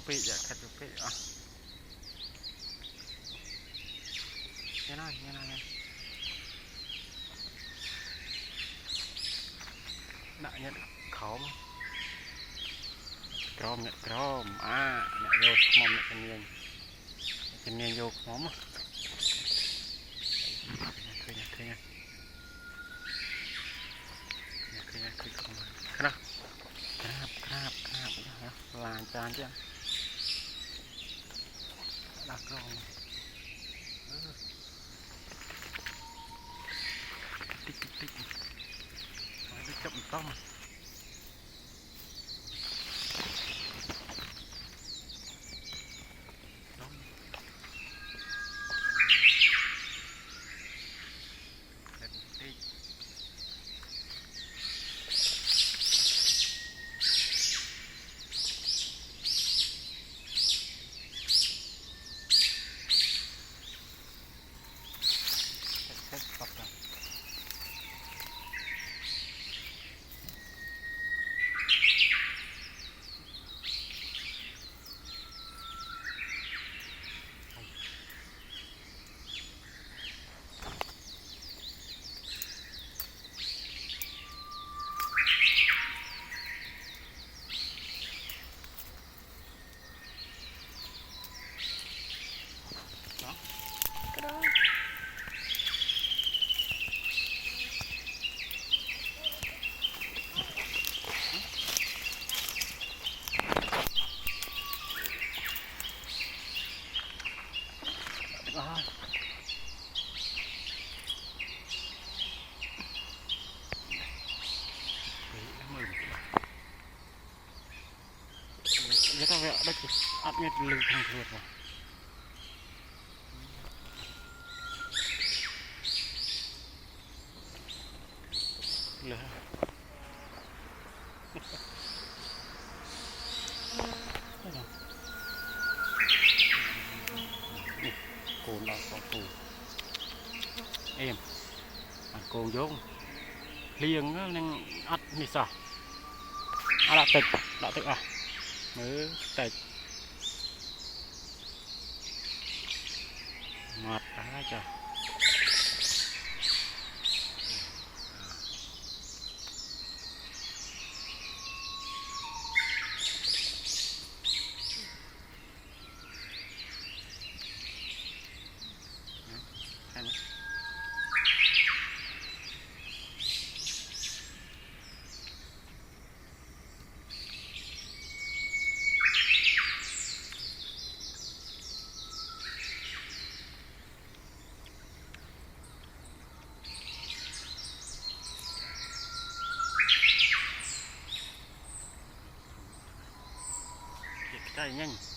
bị dạ khát chụp bị à nghe nói nặng nhận khó mà crom à nè vô mong nè chân niên vô khó mà thôi nha khơi không khá crab là chán chứ đặt crom tích nó chậm tông người ta vẽ đất áp nhất lưu thông thường rồi lửa cồn đỏ có cồn em cồn vô liêng nên ắt như sao đã tịch à mới tịch mặt á trời chạy nhanh